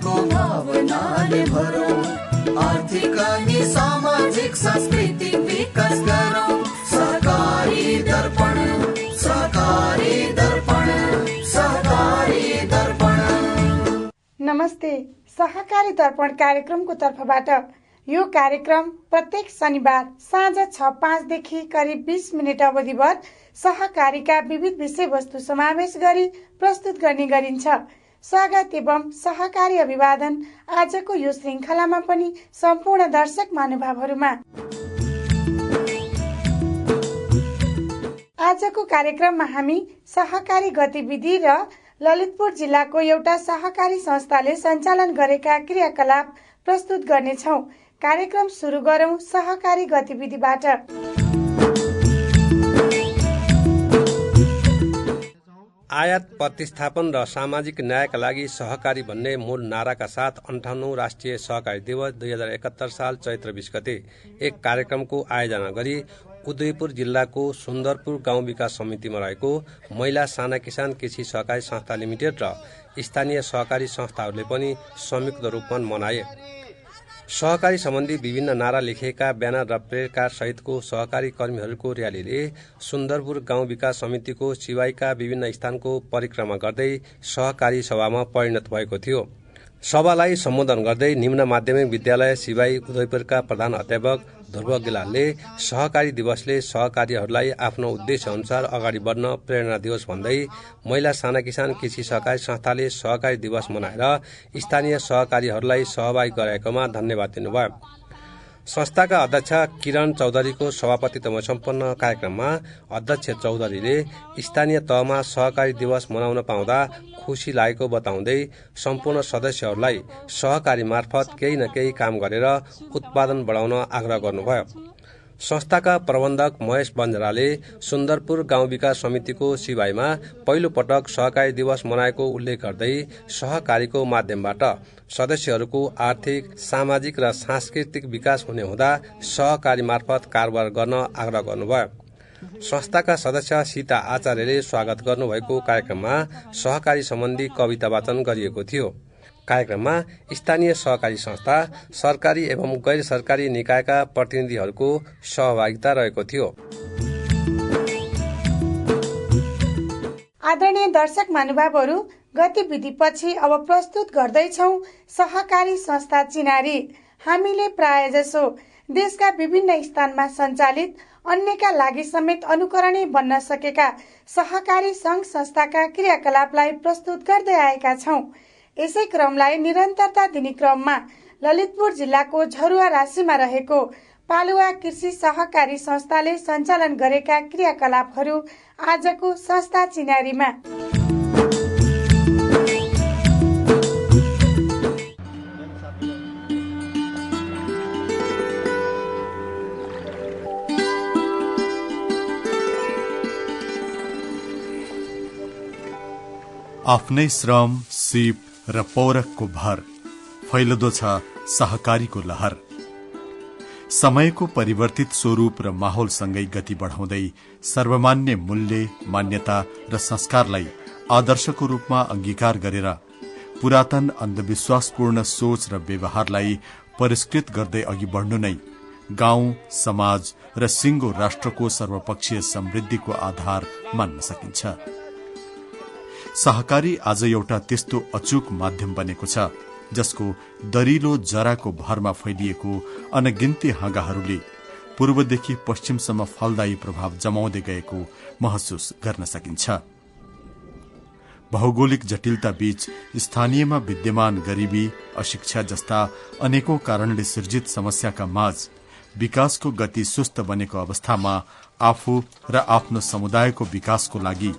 सहकारीको भावनाले भरौं, आर्थिक अनि सामाजिक सांस्कृतिक विकास गरौं। सहकारी दर्पण, सहकारी दर्पण, सहकारी दर्पण। नमस्ते, सहकारी दर्पण कार्यक्रमको तर्फबाट यो कार्यक्रम प्रत्येक शनिबार साँझ 6:05 देखि करिब 20 मिनट अवधिभर सहकारीका विविध विषयवस्तु समावेश गरी प्रस्तुत गर्ने गरिन्छ। स्वागत एवं सहकारी अभिवादन आजको यो श्रृङ्खलामा पनि सम्पूर्ण दर्शक महानुभावहरूमा। आजको कार्यक्रममा हामी सहकारी गतिविधि र ललितपुर जिल्लाको एउटा सहकारी संस्थाले सञ्चालन गरेका क्रियाकलाप प्रस्तुत गर्नेछौँ। कार्यक्रम सुरु गरौं सहकारी गतिविधिबाट। आयात प्रतिस्थापन र सामाजिक न्यायका लागि सहकारी भन्ने मूल नाराका साथ 58औं राष्ट्रिय सहकारी दिवस 2071 साल चैत्र 20 गते एक कार्यक्रमको आयोजना गरी उदयपुर जिल्लाको सुन्दरपुर गाउँ विकास समितिमा रहेको महिला साना किसान कृषि सहकारी संस्था लिमिटेड र स्थानीय सहकारी संस्थाहरूले पनि संयुक्त रूपमा मनाए। सहकारी सम्बन्धी विभिन्न नारा लेखिएका ब्यानर र प्ले कार्ड सहितको सहकारी कर्मीहरूको र्यालीले सुन्दरपुर गाउँ विकास समितिको सिवाईका विभिन्न स्थानको परिक्रमा गर्दै सहकारी सभामा परिणत भएको थियो। सभालाई सम्बोधन गर्दै निम्न माध्यमिक विद्यालय सिवाई उदयपुरका प्रधान अध्यापक ध्रुव गिलालले सहकारी दिवसले सहकारीहरूलाई आफ्नो उद्देश्य अनुसार अगाडि बढ्न प्रेरणा दियोस् भन्दै महिला साना किसान कृषि सहकारी संस्थाले सहकारी दिवस मनाएर स्थानीय सहकारीहरूलाई सहभागी गराएकोमा धन्यवाद दिनुभयो। संस्थाका अध्यक्ष किरण चौधरीको सभापतित्वमा सम्पन्न कार्यक्रममा अध्यक्ष चौधरीले स्थानीय तहमा सहकारी दिवस मनाउन पाउँदा खुसी लागेको बताउँदै सम्पूर्ण सदस्यहरूलाई सहकारी मार्फत केही न केही काम गरेर उत्पादन बढाउन आग्रह गर्नुभयो। संस्थाका प्रबन्धक महेश बन्जराले सुन्दरपुर गाउँ विकास समितिको सिवाईमा पहिलो पटक सहकारी दिवस मनाएको उल्लेख गर्दै सहकारीको माध्यमबाट सदस्यहरूको आर्थिक, सामाजिक र सांस्कृतिक विकास हुने हुँदा सहकारी मार्फत कारोबार गर्न आग्रह गर्नुभयो। संस्थाका सदस्य सीता आचार्यले स्वागत गर्नुभएको कार्यक्रममा सहकारी सम्बन्धी कविता वाचन गरिएको थियो। कार्यक्रममा स्थानीय सहकारी संस्था, सरकारी एवं गैर सरकारी निकायका प्रतिनिधिहरूको सहभागिता रहेको थियो। आदरणीय दर्शक महानुभावहरू, गतिविधिपछि अब प्रस्तुत गर्दैछौ सहकारी संस्था चिनारी। हामीले प्राय जसो देशका विभिन्न स्थानमा सञ्चालित अन्यका लागि समेत अनुकरणीय बन्न सकेका सहकारी संघ संस्थाका क्रियाकलापलाई प्रस्तुत गर्दै आएका छौं। यसै क्रमलाई निरन्तरता दिने क्रममा ललितपुर जिल्लाको झरुवा राशीमा रहेको पालुवा कृषि सहकारी संस्थाले सञ्चालन गरेका क्रियाकलापहरू आजको संस्था चिनारीमा। आफ्नै श्रम, सिप र पौरखको भर फैलदो छ सहकारीको लहर। समयको परिवर्तित स्वरूप र माहौलसँगै गति बढाउँदै सर्वमान्य मूल्य, मान्यता र संस्कारलाई आदर्शको रूपमा अंगीकार गरेर पुरातन अन्धविश्वासपूर्ण सोच र व्यवहारलाई परिष्कृत गर्दै अघि बढ्नु नै गाउँ, समाज र सिंगो राष्ट्रको सर्वपक्षीय समृद्धिको आधार मान्न सकिन्छ। सहकारी आज एउटा त्यस्तो अचूक माध्यम बनेको छ जसको दरिलो जराको भरमा फैलिएको अनगिन्ती हाँगाहरूले पूर्वदेखि पश्चिमसम्म फलदायी प्रभाव जमाउँदै गएको महसुस गर्न सकिन्छ। भौगोलिक जटिलता बीच स्थानीयमा विद्यमान गरीबी, अशिक्षा जस्ता अनेकौं कारणले सृजित समस्याका माझ विकासको गति सुस्त बनेको अवस्थामा आफू र आफ्नो समुदायको विकासको लागि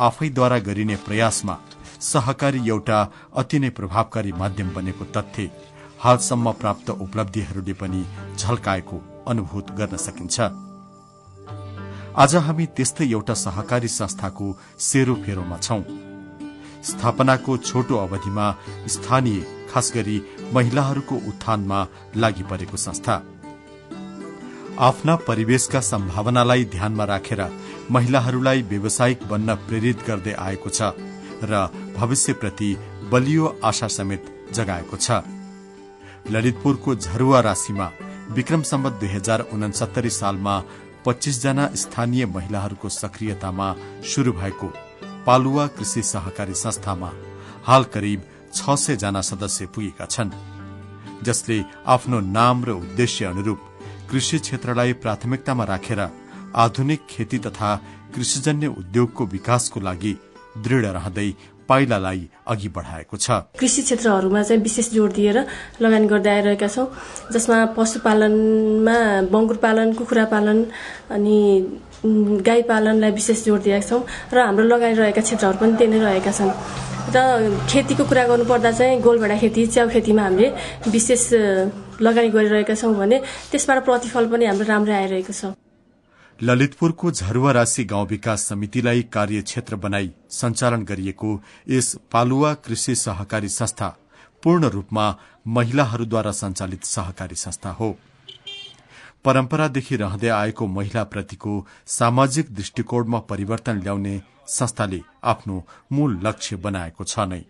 आफैद्वारा गरिने प्रयासमा सहकारी एउटा अति नै प्रभावकारी माध्यम बनेको तथ्य हालसम्म प्राप्त उपलब्धिहरूले पनि झल्काएको अनुभूत गर्न सकिन्छ। आज हामी त्यस्तै एउटा सहकारी संस्थाको सेरोफेरोमा छौं। स्थापनाको छोटो अवधिमा स्थानीय, खास गरी महिलाहरूको उत्थानमा लागि परेको संस्था आफ्ना परिवेशका सम्भावनालाई ध्यानमा राखेर महिलाहरूलाई व्यावसायिक बन्न प्रेरित गर्दै आएको छ र भविष्यप्रति बलियो आशा समेत जगाएको छ। ललितपुरको झरुवा राशिमा विक्रम सम्वत 2069 सालमा 25 जना स्थानीय महिलाहरूको सक्रियतामा शुरू भएको पालुवा कृषि सहकारी संस्थामा हाल करिब 600 जना सदस्य पुगेका छन्, जसले आफ्नो नाम र उद्देश्य अनुरूप कृषि क्षेत्रलाई प्राथमिकतामा राखेर आधुनिक खेती तथा कृषिजन्य उद्योगको विकासको लागि दृढ़ रहँदै पाइलालाई अघि बढ़ाएको छ। कृषि क्षेत्रहरूमा चाहिँ विशेष जोड़ दिएर लगानी गर्दै आइरहेका छौं, जसमा पशुपालनमा बंगुर पालन, कुखुरा पालन अनि गाई पालनलाई विशेष जोड़ दिएका छौं र हाम्रो लगाइरहेका क्षेत्रहरू पनि त्यही नै रहेका छन्। र खेतीको कुरा गर्नुपर्दा चाहिँ गोलभेडा खेती, च्याउ खेतीमा हामीले विशेष लगानी गरिरहेका छौं भने त्यसबाट प्रतिफल पनि हाम्रो राम्रै आइरहेको छ। ललितपुरको झरुवा राशि गाउँ विकास समितिलाई कार्यक्षेत्र बनाई सञ्चालन गरिएको यस पालुवा कृषि सहकारी संस्था पूर्ण रूपमा महिलाहरूद्वारा सञ्चालित सहकारी संस्था हो। परम्परादेखि रहँदै आएको महिलाप्रतिको सामाजिक दृष्टिकोणमा परिवर्तन ल्याउने संस्थाले आफ्नो मूल लक्ष्य बनाएको छ नै।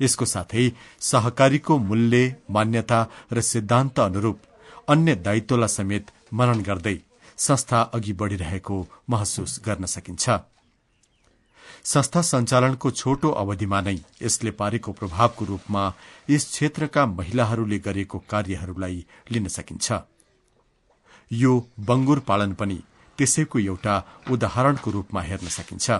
यसको साथै सहकारीको मूल्य, मान्यता र सिद्धान्त अनुरूप अन्य दायित्वलाई समेत मनन गर्दै संस्था अघि बढ़िरहेको महसुस गर्न सकिन्छ। संस्था सञ्चालनको छोटो अवधिमा नै यसले पारेको प्रभावको रूपमा यस क्षेत्रका महिलाहरूले गरेको कार्यहरूलाई लिन सकिन्छ। यो बंगुर पालन पनि त्यसैको एउटा उदाहरणको रूपमा हेर्न सकिन्छ।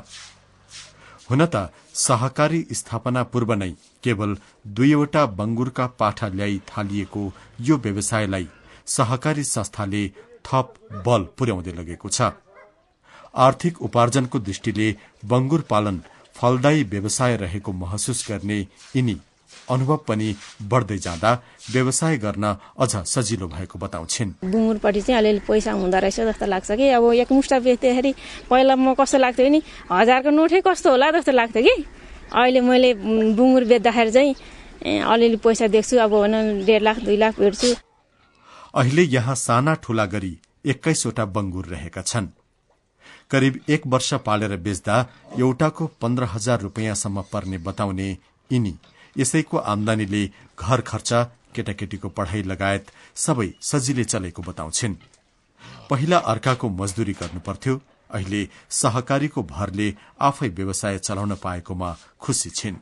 हुन त सहकारी स्थापना पूर्व नै केवल 2वटा बंगुरका पाठा ल्याई थालिएको यो व्यवसायलाई सहकारी संस्थाले थप बल पुर्याउँदै लगेको छ। आर्थिक उपार्जनको दृष्टिले बंगुर पालन फलदायी व्यवसाय रहेको महसुस गर्ने यिनी अनुभव पनि बढ़दै जाँदा व्यवसाय गर्न अझ सजिलो भएको बताउँछिन्। बुङ्गुरपट्टि चाहिँ अलिअलि पैसा हुँदो रहेछ जस्तो लाग्छ कि अब एकमुष्ट बेच्दाखेरि पहिला म कस्तो लाग्थ्यो नि 1000 को नोटै कस्तो होला जस्तो लाग्थ्यो कि अहिले मैले बुङ्गुर बेच्दाखेरि चाहिँ अलिअलि पैसा देख्छु। अब 1.5 लाख 2 लाख भेट्छु। अहिले यहाँ साना ठूला गरी 21वटा बंगुर रहेका छन्। करिब 1 वर्ष पालेर बेच्दा एउटाको 15,000 रुपियाँसम्म पर्ने बताउने यिनी यसैको आमदानीले घर खर्च, केटाकेटीको पढ़ाई लगायत सबै सजिलै चलेको बताउँछिन्। पहिला अर्काको मजदूरी गर्नु पर्थ्यो, अहिले सहकारीको भरले आफै व्यवसाय चलाउन पाएकोमा खुशी छिन्।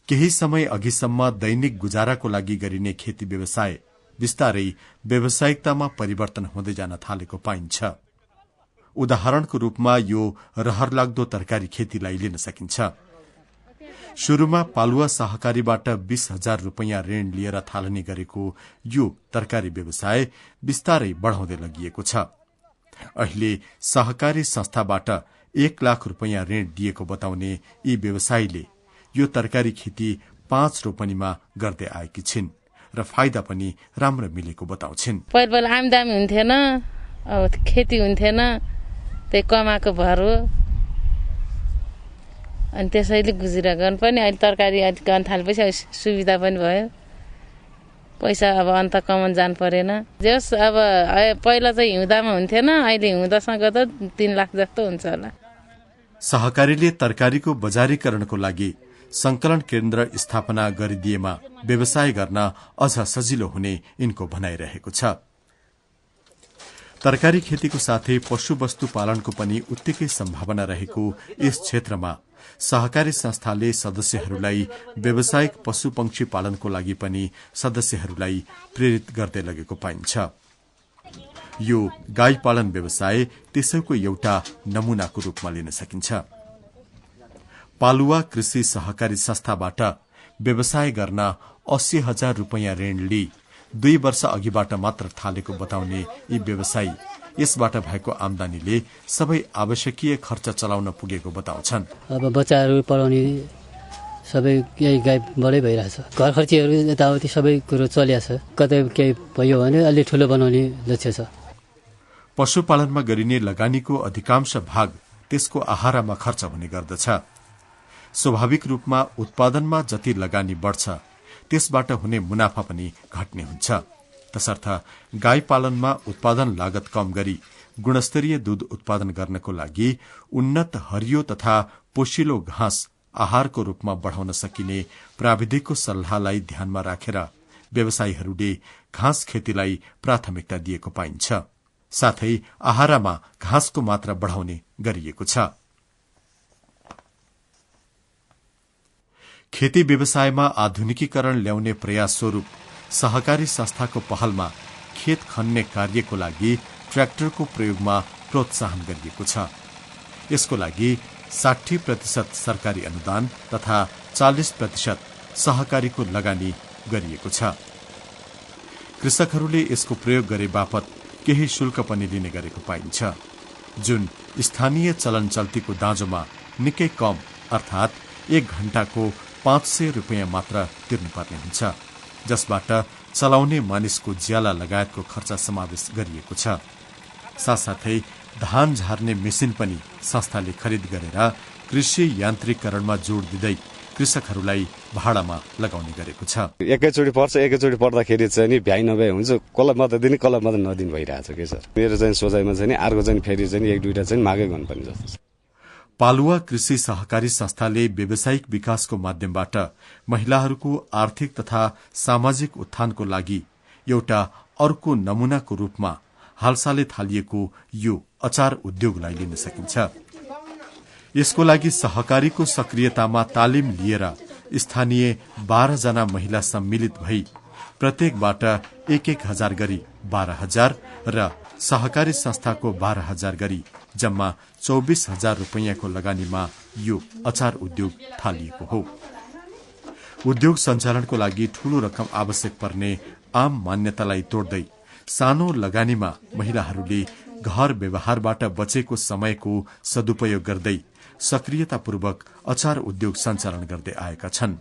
केही समय अघिसम्म दैनिक गुजाराको लागि गरिने खेती व्यवसाय विस्तारै व्यावसायिकतामा परिवर्तन हुँदै जान थालेको पाइन्छ। उदाहरणको रूपमा यो रहरलाग्दो तरकारी खेतीलाई लिन सकिन्छ। शुरूमा पालुवा सहकारीबाट 20,000 रुपियाँ ऋण लिएर थालनी गरेको यो तरकारी व्यवसाय विस्तारै बढ़ाउँदै लगिएको छ। अहिले सहकारी संस्थाबाट 1 लाख रुपियाँ ऋण दिएको बताउने यी व्यवसायीले यो तरकारी खेती 5 रोपनीमा गर्दै आएकी छिन् र फाइदा पनि राम्रो मिलेको बताउँछिन्। पहिला आमदामी हुन्थेन, अब खेती हुन्थेन, त्यही कमाएको भर हो। अनि त्यसैले गुजारा गर्नु पनि अहिले तरकारी अलिक गर्न थालेपछि सुविधा पनि भयो। पैसा अब अन्त कमान जानु परेन। जस अब पहिला चाहिँ हिउँदामा हुन्थेन, अहिले हिउँदासँग त 3 लाख जस्तो हुन्छ होला। सहकारीले तरकारीको बजारीकरणको लागि संकलन केन्द्र स्थापना गरिदिएमा व्यवसाय गर्न अझ सजिलो हुने यिनको भनाइरहेको छ। तरकारी खेतीको साथै पशुवस्तु पालनको पनि उत्तिकै सम्भावना रहेको यस क्षेत्रमा सहकारी संस्थाले सदस्यहरूलाई व्यावसायिक पशुपक्षी पालनको लागि पनि सदस्यहरूलाई प्रेरित गर्दै लगेको पाइन्छ। यो गाई पालन व्यवसाय त्यसैको एउटा नमूनाको रूपमा लिन सकिन्छ। पालुवा कृषि सहकारी संस्थाबाट व्यवसाय गर्न 80,000 रुपियाँ ऋण लिई 2 वर्ष अघिबाट मात्र थालेको बताउने यी व्यवसायी यसबाट भएको आमदानीले सबै आवश्यकीय खर्च चलाउन पुगेको बताउँछन्। अब बच्चाहरू पढाउने सबै यही गाईबाटै भइरहेछ। घर खर्चीहरू यताउति सबै कुरो चलिया छ। कतै केही भयो भने अलि ठुलो बनाउने लक्ष्य छ। पशुपालनमा गरिने लगानीको अधिकांश भाग त्यसको आहारमा खर्च हुने गर्दछ। स्वाभाविक रूपमा उत्पादनमा जति लगानी बढ़छ त्यसबाट हुने मुनाफा पनि घट्ने हुन्छ। तसर्थ गाई पालनमा उत्पादन लागत कम गरी गुणस्तरीय दूध उत्पादन गर्नको लागि उन्नत हरियो तथा पोषिलो घाँस आहारको रूपमा बढ़ाउन सकिने प्राविधिकको सल्लाहलाई ध्यानमा राखेर व्यवसायीहरूले घाँस खेतीलाई प्राथमिकता दिएको पाइन्छ। साथै आहारमा घाँसको मात्रा बढ़ाउने गरिएको छ। खेती व्यवसायमा आधुनिकीकरण ल्याउने प्रयास स्वरूप सहकारी संस्थाको पहलमा खेत खन्ने कार्यको लागि ट्र्याक्टरको प्रयोगमा प्रोत्साहन गरिएको छ। यसको लागि 60% सरकारी अनुदान तथा 40% सहकारीको लगानी गरिएको छ। कृषकहरूले यसको प्रयोग गरे बापत केही शुल्क पनि लिने गरेको पाइन्छ, जुन स्थानीय चलन चल्तीको दाँजोमा निकै कम अर्थात 1 घण्टाको 500 रुपियाँ मात्र तिर्नुपर्ने हुन्छ, जसबाट चलाउने मानिसको ज्याला लगायतको खर्च समावेश गरिएको छ। साथसाथै धान झार्ने मेसिन पनि संस्थाले खरिद गरेर कृषि यान्त्रिकरणमा जोड़ दिँदै कृषकहरूलाई भाडामा लगाउने गरेको छ। एकैचोटि पर्छ, एकैचोटि पर्दाखेरि चाहिँ नि भ्याइ नभ्याइ हुन्छ, कसलाई मात्रै दिने कसलाई मात्रै नदिनु भइरहेछ के सर। मेरो चाहिँ सोचाइमा चाहिँ अर्को चाहिँ फेरि चाहिँ 1-2टा चाहिँ मागै गर्नुपर्ने जस्तो छ। पालुवा कृषि सहकारी संस्थाले व्यावसायिक विकासको माध्यमबाट महिलाहरूको आर्थिक तथा सामाजिक उत्थानको लागि एउटा अर्को नमूनाको रूपमा हालसालै थालिएको यो अचार उद्योगलाई लिन सकिन्छ। यसको लागि सहकारीको सक्रियतामा तालिम लिएर स्थानीय 12 जना महिला सम्मिलित भई प्रत्येकबाट 1,000 गरी 12,000 र सहकारी संस्थाको 12,000 गरी जम्मा 24,000 रुपैयाँको लगानीमा यो अचार उद्योग थालिएको हो। उद्योग सञ्चालनको लागि ठूलो रकम आवश्यक पर्ने आम मान्यतालाई तोड्दै सानो लगानीमा महिलाहरूले घर व्यवहारबाट बचेको समयको सदुपयोग गर्दै सक्रियतापूर्वक अचार उद्योग सञ्चालन गर्दै आएका छन्।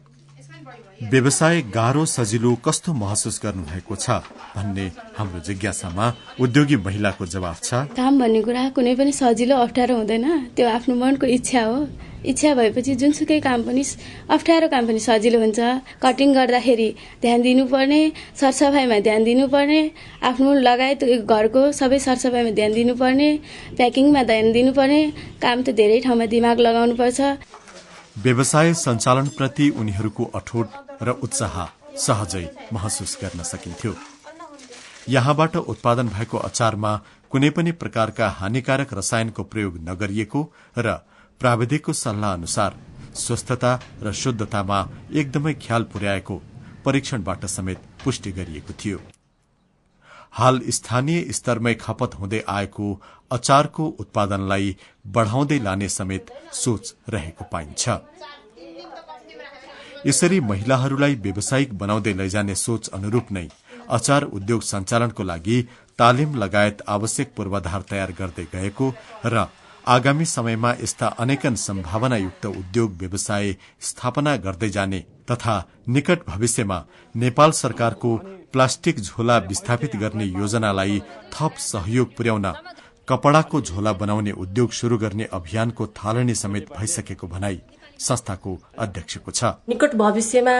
व्यवसाय गाह्रो सजिलो कस्तो महसुस गर्नुभएको छ भन्ने हाम्रो जिज्ञासामा उद्योगी महिलाको जवाफ छ। काम भन्ने कुरा कुनै पनि सजिलो अप्ठ्यारो हुँदैन, त्यो आफ्नो मनको इच्छा हो। इच्छा भएपछि जुनसुकै काम पनि अप्ठ्यारो काम पनि सजिलो हुन्छ। कटिङ गर्दाखेरि ध्यान दिनुपर्ने, सरसफाइमा ध्यान दिनुपर्ने, आफ्नो लगायत घरको सबै सरसफाइमा ध्यान दिनुपर्ने, प्याकिङमा ध्यान दिनुपर्ने, काम त धेरै ठाउँमा दिमाग लगाउनुपर्छ। व्यवसाय सञ्चालनप्रति उनीहरूको अठोट र उत्साह सहजै महसुस गर्न सकिन्थ्यो। यहाँबाट उत्पादन भएको अचारमा कुनै पनि प्रकारका हानिकारक रसायनको प्रयोग नगरिएको र प्राविधिकको सल्लाह अनुसार स्वस्थता र शुद्धतामा एकदमै ख्याल पुर्याएको परीक्षणबाट समेत पुष्टि गरिएको थियो। हाल स्थानीय स्तरमै खपत हुँदै आएको अचारको उत्पादनलाई बढ़ाउँदै लाने समेत सोच रहेको पाइन्छ। यसरी महिलाहरूलाई व्यावसायिक बनाउँदै लैजाने सोच अनुरूप नै अचार उद्योग सञ्चालनको लागि तालिम लगायत आवश्यक पूर्वाधार तयार गर्दै गएको र आगामी समयमा यस्ता अनेकन सम्भावनायुक्त उद्योग व्यवसाय स्थापना गर्दै जाने तथा निकट भविष्यमा नेपाल सरकारको प्लास्टिक झोला विस्थापित गर्ने योजनालाई थप सहयोग पुर्याउन कपड़ाको झोला बनाउने उद्योग शुरू गर्ने अभियानको थालनी समेत भइसकेको भनाई संस्थाको अध्यक्षको छ। निकट भविष्यमा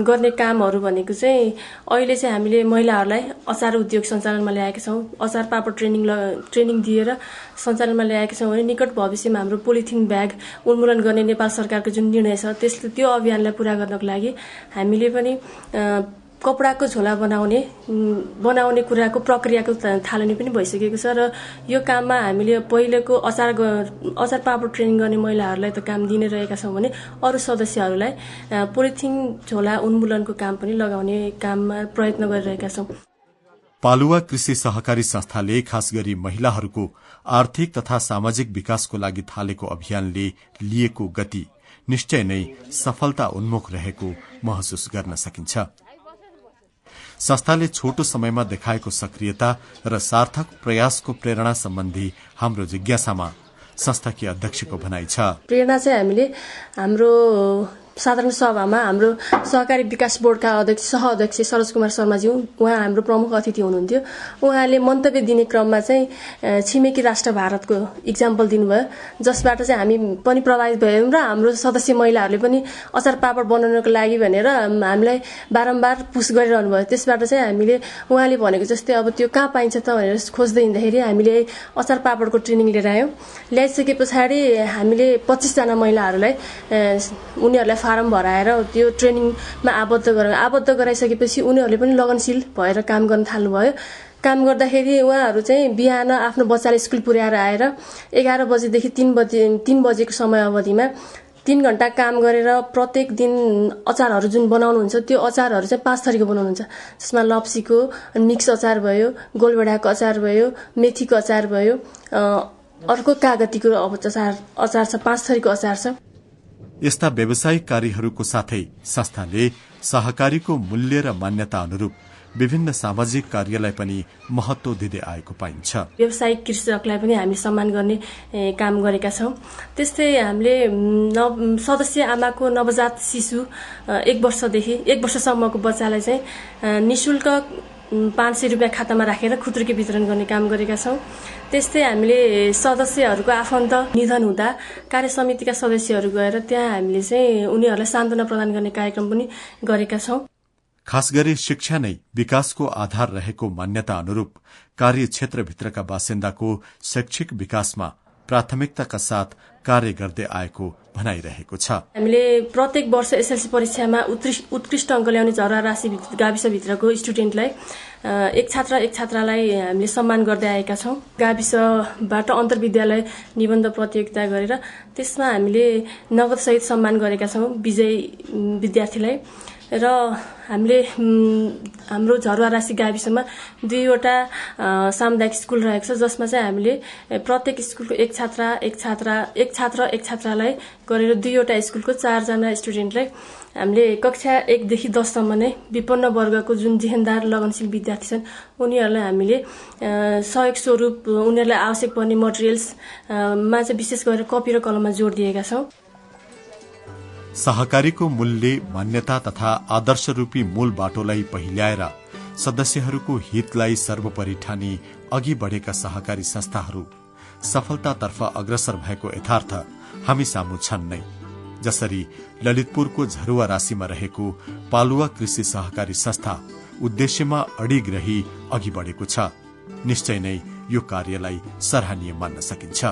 गर्ने कामहरू भनेको चाहिँ अहिले चाहिँ हामीले महिलाहरूलाई अचार उद्योग सञ्चालनमा ल्याएका छौं। अचार पापड ट्रेनिङ दिएर सञ्चालनमा ल्याएका छौं भने निकट भविष्यमा हाम्रो पोलिथिन ब्याग उन्मूलन गर्ने नेपाल सरकारको जुन निर्णय छ त्यसले त्यो अभियानलाई पूरा गर्नको लागि हामीले पनि कपडाको झोला बनाउने कुराको प्रक्रियाको थालनी पनि भइसकेको छ र यो काममा हामीले पहिलेको अचार पापड ट्रेनिङ गर्ने महिलाहरूलाई त काम दिने रहेका छौं भने अरू सदस्यहरूलाई पोलिथिन झोला उन्मूलनको काम पनि लगाउने काममा प्रयत्न गरिरहेका छौं। पालुवा कृषि सहकारी संस्थाले खास गरी महिलाहरूको आर्थिक तथा सामाजिक विकासको लागि थालेको अभियानले लिएको गति निश्चय नै सफलता उन्मुख रहेको महसुस गर्न सकिन्छ। संस्थाले छोटो समयमा देखाएको सक्रियता र सार्थक प्रयासको प्रेरणा सम्बन्धी हाम्रो जिज्ञासामा संस्थाकीय अध्यक्षको भनाइ छ। प्रेरणा चाहिँ हामीले हाम्रो साधारण सभामा हाम्रो सहकारी विकास बोर्डका सह-अध्यक्ष सरोज कुमार शर्माज्यू उहाँ हाम्रो प्रमुख अतिथि हुनुहुन्थ्यो। उहाँले मन्तव्य दिने क्रममा चाहिँ छिमेकी राष्ट्र भारतको इक्जाम्पल दिनुभयो, जसबाट चाहिँ हामी पनि प्रभावित भयौँ र हाम्रो सदस्य महिलाहरूले पनि अचार पापड बनाउनको लागि भनेर हामीलाई बारम्बार पुस गरिरहनु भयो। त्यसबाट चाहिँ हामीले उहाँले भनेको जस्तै अब त्यो कहाँ पाइन्छ त भनेर खोज्दै हिँड्दाखेरि हामीले अचार पापडको ट्रेनिङ लिएर आयौँ। ल्याइसके पछाडि हामीले 25 जना महिलाहरूलाई उनीहरूलाई फारम भराएर त्यो ट्रेनिङमा आबद्ध गराइसकेपछि उनीहरूले पनि लगनशील भएर काम गर्न थाल्नुभयो। काम गर्दाखेरि उहाँहरू चाहिँ बिहान आफ्नो बच्चाले स्कुल पुर्याएर आएर 11 बजेदेखि 3 बजेको समय अवधिमा 3 घण्टा काम गरेर प्रत्येक दिन अचारहरू जुन बनाउनुहुन्छ त्यो अचारहरू चाहिँ 5 थरीको बनाउनुहुन्छ, जसमा लप्सीको मिक्स अचार भयो, गोलभेडाको अचार भयो, मेथीको अचार भयो, अर्को कागतीको अचार छ, 5 थरीको अचार छ। यस्ता व्यावसायिक कार्यहरूको साथै संस्थाले सहकारीको मूल्य र मान्यता अनुरूप विभिन्न सामाजिक कार्यलाई पनि महत्व दिँदै आएको पाइन्छ। व्यावसायिक कृषकलाई पनि हामीले सम्मान गर्ने काम गरेका छौं। त्यस्तै हामीले सदस्य आमाको नवजात शिशु 1 वर्षसम्मको बच्चालाई चाहिँ निशुल्क 500 रुपियाँ खातामा राखेर खुद्रुके वितरण गर्ने काम गरेका छौं। त्यस्तै हामीले सदस्यहरूको आफन्त निधन हुँदा कार्य समितिका सदस्यहरू गएर त्यहाँ हामीले चाहिँ उनीहरूलाई सान्त्वना प्रदान गर्ने कार्यक्रम पनि गरेका छौं। खास गरी शिक्षा नै विकासको आधार रहेको मान्यता अनुरूप कार्य क्षेत्रभित्रका बासिन्दाको शैक्षिक विकासमा प्राथमिकताका साथ कार्य गर्दै आएको भनाइरहेको छ। हामीले प्रत्येक वर्ष एसएलसी परीक्षामा उत्कृष्ट अङ्क ल्याउने झरवा राशि गाविसभित्रको स्टुडेन्टलाई एक छात्रालाई हामीले सम्मान गर्दै आएका छौं। गाविसबाट अन्तर्विद्यालय निबन्ध प्रतियोगिता गरेर त्यसमा हामीले नगद सहित सम्मान गरेका छौं विजयी विद्यार्थीलाई। र हामीले हाम्रो झरवा राशि गाविसमा 2वटा सामुदायिक स्कुल रहेको छ, जसमा चाहिँ हामीले प्रत्येक स्कुलको एक छात्रालाई गरेर 2वटा स्कुलको 4 जना स्टुडेन्टलाई हामीले कक्षा 1 देखि 10 सम्म नै विपन्न वर्गको जुन जेहेन्दार लगनशील विद्यार्थी छन् उनीहरूलाई हामीले सहयोग स्वरूप उनीहरूलाई आवश्यक पर्ने मटेरियल्समा चाहिँ विशेष गरेर कपी र कलममा जोड दिएका छौं। सहकारीको मूल्य, मान्यता तथा आदर्श रूपी मूल बाटोलाई पहिल्याएर सदस्यहरूको हितलाई सर्वोपरि ठानी अघि बढ़ेका सहकारी संस्थाहरू सफलतातर्फ अग्रसर भएको यथार्थ हामी सामु छन् नै। जसरी ललितपुरको झरुवा राशिमा रहेको पालुवा कृषि सहकारी संस्था उद्देश्यमा अडिग रही अघि बढ़ेको छ, निश्चय नै यो कार्यलाई सराहनीय मान्न सकिन्छ।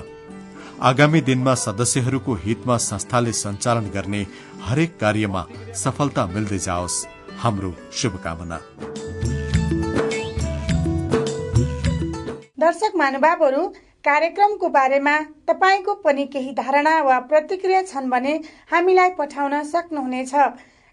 आगामी दिनमा सदस्यहरूको हितमा संस्थाले सञ्चालन गर्ने हरेक कार्यमा सफलता मिल्दै जाओस्, हाम्रो शुभकामना। दर्शक महानुभावहरू, कार्यक्रमको बारेमा तपाईको पनि केही धारणा वा प्रतिक्रिया छन् भने हामीलाई पठाउन सक्नुहुनेछ।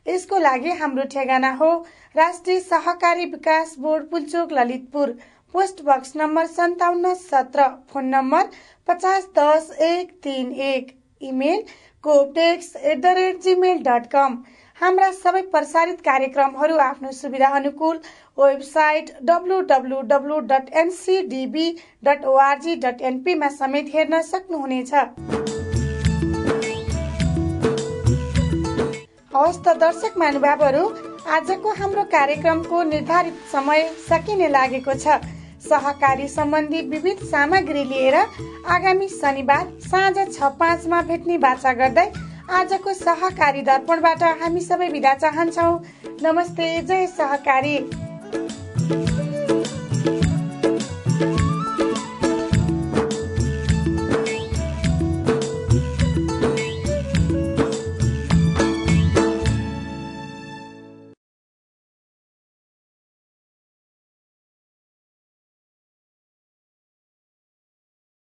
यसको लागि हाम्रो ठेगाना हो राष्ट्रिय सहकारी विकास board Pulchowk Lalitpur, post box number 5717, phone number 5010-131, email cooptex@gmail.com। हाम्रा सबै प्रसारित कार्यक्रमहरू आफ्नो सुविधा अनुकूल वेबसाइट www.ncdb.org.np मा समेत हेर्न सक्नुहुनेछ। हवस् त दर्शक महानुभावहरू, आजको हाम्रो कार्यक्रमको निर्धारित समय सकिने लागेको छ। सहकारी सम्बन्धी विविध सामग्री लिएर आगामी शनिबार साँझ 6:05 मा भेट्ने बाचा गर्दै आजको सहकारी दर्पणबाट हामी सबै बिदा चाहन्छौं। नमस्ते, जय सहकारी।